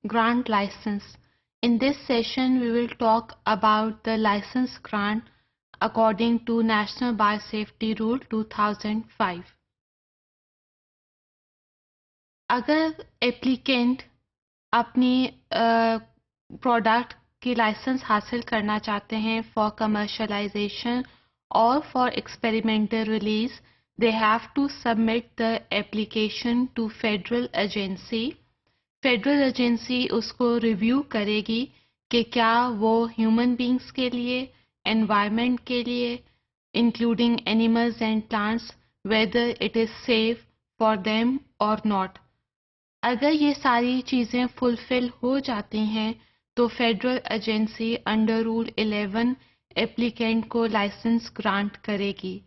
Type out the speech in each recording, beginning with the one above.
grant license. In this session, we will talk about the license grant according to National Biosafety Rule 2005. अगर applicant अपनी product की licence हासिल करना चाहते हैं फॉर कमर्शलाइजेशन और for experimental release, they have to submit the application to federal agency. Federal agency उसको review करेगी कि क्या वो ह्यूमन बींग्स के लिए, एनवायरनमेंट के लिए, including animals and plants, whether it is safe for them और नॉट. अगर ये सारी चीज़ें फुलफिल हो जाती हैं तो federal agency under rule 11 applicant को लाइसेंस ग्रांट करेगी.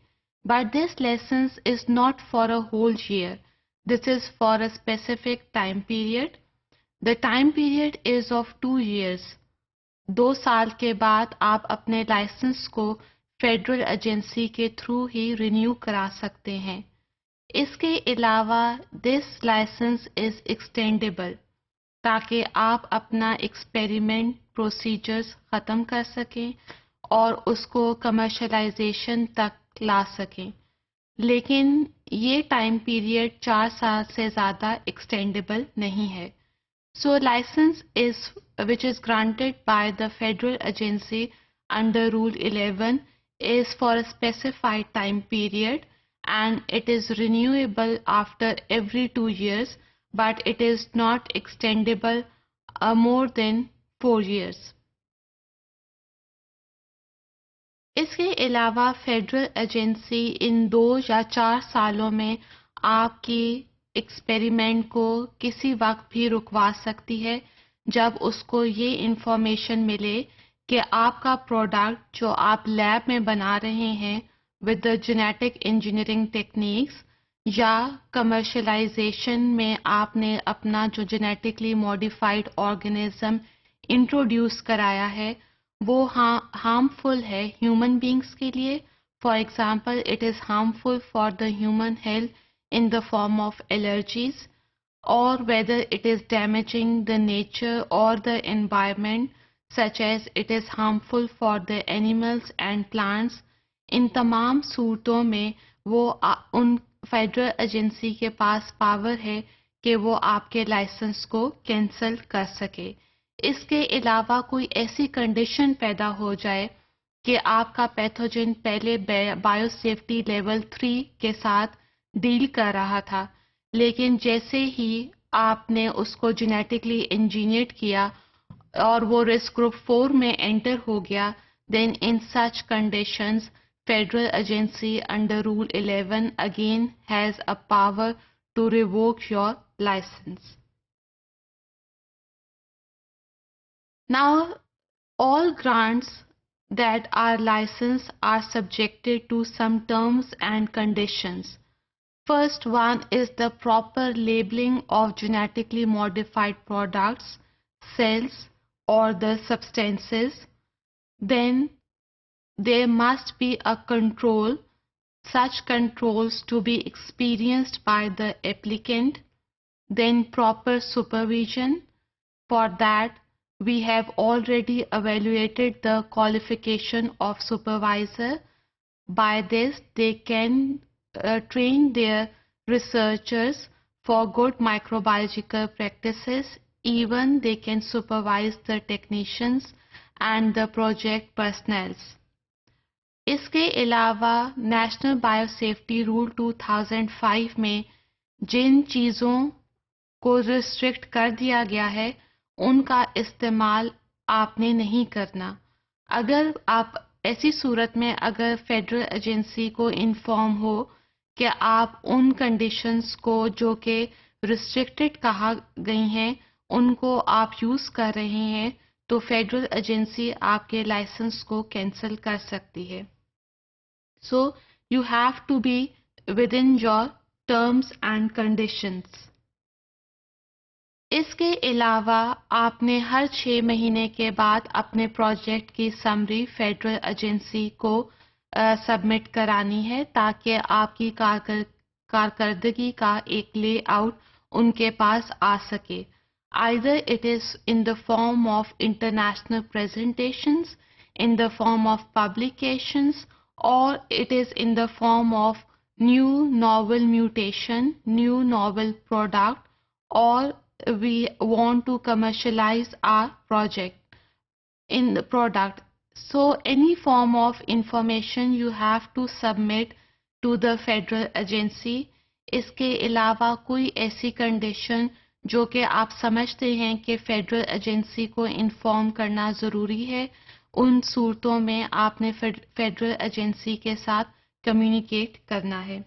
But this licence is not for a whole year. This is for a specific time period. The time period is of 2 years. 2 साल के बाद आप अपने लाइसेंस को फेडरल एजेंसी के through ही renew करा सकते हैं. इसके अलावा दिस लाइसेंस इज़ एक्सटेंडेबल ताकि आप अपना एक्सपेरिमेंट प्रोसीजर्स ख़त्म कर सकें और उसको कमर्शलाइजेशन तक ला सकें. लेकिन ये टाइम पीरियड 4 साल से ज़्यादा एक्सटेंडेबल नहीं है. So license is which is granted by the federal agency under Rule 11 is for a specified time period and it is renewable after every 2 years, but it is not extendable more than 4 years. इसके अलावा federal agency इन 2 या 4 सालों में आपकी experiment को किसी वक्त भी रुकवा सकती है जब उसको ये इंफॉर्मेशन मिले कि आपका प्रोडक्ट जो आप लैब में बना रहे हैं with the genetic engineering techniques या कमर्शलाइजेशन में आपने अपना जो जेनेटिकली मॉडिफाइड ऑर्गेनिज्म इंट्रोड्यूस कराया है वो हार्मफुल है ह्यूमन बींग्स के लिए. For example, it is harmful for the human health in the form of allergies, or whether it is damaging the nature or the environment, such as it is harmful for the animals and plants. इन तमाम सूरतों में वो उन federal agency के पास power है कि वो आपके लाइसेंस को कैंसिल कर सके. इसके अलावा कोई ऐसी कंडीशन पैदा हो जाए कि आपका पैथोजन पहले बायोसेफ्टी लेवल 3 के साथ डील कर रहा था, लेकिन जैसे ही आपने उसको जेनेटिकली इंजीनियर्ड किया और वो रिस्क ग्रुप 4 में एंटर हो गया, then in such conditions federal agency under rule 11 again has a power to revoke your licence. Now all grants that are licensed are subjected to some terms and conditions. First one is the proper labeling of genetically modified products, cells, or the substances. Then there must be a control, such controls to be experienced by the applicant. Then proper supervision. For that, we have already evaluated the qualification of supervisor. By this, they can train their researchers for good microbiological practices. Even they can supervise the technicians and the project personnel. इसके अलावा national biosafety rule 2005 में जिन चीज़ों को restrict कर दिया गया है उनका इस्तेमाल आपने नहीं करना. अगर आप ऐसी सूरत में अगर फेडरल एजेंसी को इन्फॉर्म हो कि आप उन कंडीशंस को जो कि रिस्ट्रिक्टेड कहा गई हैं उनको आप यूज़ कर रहे हैं तो फेडरल एजेंसी आपके लाइसेंस को कैंसिल कर सकती है. So you have to be within your terms and conditions. इसके अलावा आपने हर 6 महीने के बाद अपने प्रोजेक्ट की समरी फेडरल एजेंसी को सबमिट करानी है ताकि आपकी कारकर्दगी का एक लेआउट उनके पास आ सके. Either it is in the form of international presentations, in the form of publications, or it is in the form of new novel mutation, new novel product, or we want to commercialize our project in the product. So any form of information you have to submit to the federal agency. इसके अलावा कोई ऐसी condition जो कि आप समझते हैं कि फेडरल एजेंसी को इन्फॉर्म करना ज़रूरी है, उन सूरतों में आपने फेडरल एजेंसी के साथ कम्युनिकेट करना है.